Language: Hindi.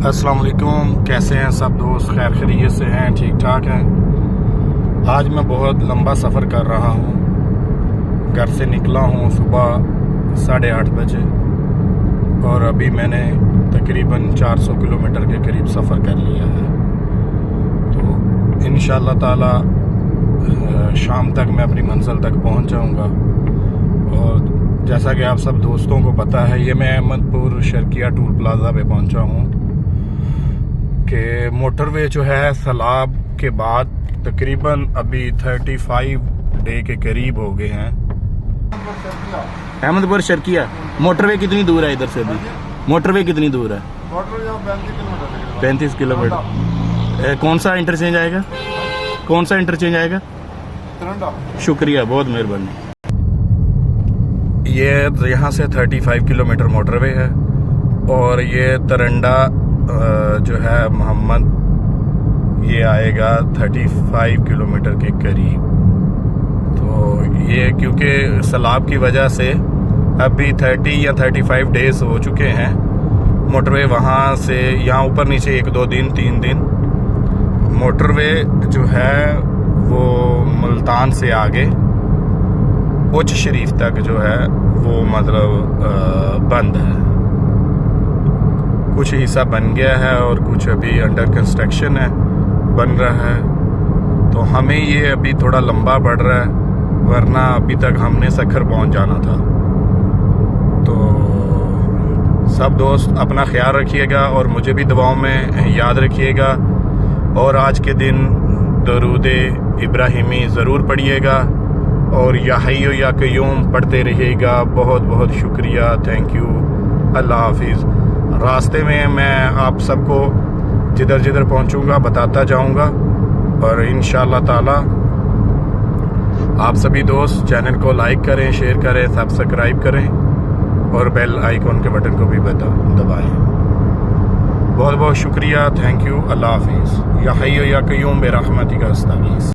अस्सलाम वालेकुम। कैसे हैं सब दोस्त? खैर खैरियत से हैं? ठीक ठाक हैं। आज मैं बहुत लंबा सफ़र कर रहा हूँ। घर से निकला हूँ सुबह 8:30 बजे और अभी मैंने तकरीबन 400 किलोमीटर के करीब सफ़र कर लिया है। तो इंशाअल्लाह ताला शाम तक मैं अपनी मंजिल तक पहुँच जाऊँगा। और जैसा कि आप सब दोस्तों को पता है, ये मैं अहमदपुर शर्किया टूल प्लाज़ा पे पहुँचा हूँ कि मोटरवे जो है सैलाब के बाद तकरीबन अभी 35 डे के करीब हो गए हैं। अहमदपुर शर्किया मोटरवे कितनी दूर है इधर से? अभी मोटरवे कितनी दूर है? 35 किलोमीटर। कौन सा इंटरचेंज आएगा? कौन सा इंटरचेंज आएगा? शुक्रिया, बहुत मेहरबानी। ये यहाँ से 35 किलोमीटर मोटरवे है और ये तरंडा जो है मोहम्मद, ये आएगा 35 किलोमीटर के करीब। तो ये क्योंकि सैलाब की वजह से अभी 30 या 35 डेज हो चुके हैं, मोटरवे वहाँ से यहाँ ऊपर नीचे 1-2 दिन 3 दिन मोटरवे जो है वो मुल्तान से आगे उच्च शरीफ तक जो है वो मतलब बंद है। कुछ हिस्सा बन गया है और कुछ अभी अंडर कंस्ट्रक्शन है, बन रहा है। तो हमें ये अभी थोड़ा लंबा पड़ रहा है, वरना अभी तक हमने सखर पहुंच जाना था। तो सब दोस्त अपना ख्याल रखिएगा और मुझे भी दुआओं में याद रखिएगा। और आज के दिन दरूद इब्राहिमी ज़रूर पढ़िएगा और या हय्यु या क़य्यूम पढ़ते रहिएगा। बहुत बहुत शुक्रिया, थैंक यू, अल्लाह हाफिज़। रास्ते में मैं आप सबको जिधर जिधर पहुंचूंगा बताता जाऊंगा और इंशाअल्लाह ताला आप सभी दोस्त चैनल को लाइक करें, शेयर करें, सब्सक्राइब करें और बेल आइकॉन के बटन को भी दबाएं। बहुत बहुत शुक्रिया, थैंक यू, अल्लाह हाफिज़। या हय्यु या क़य्यूम बिरहमतिका अस्तगीथ।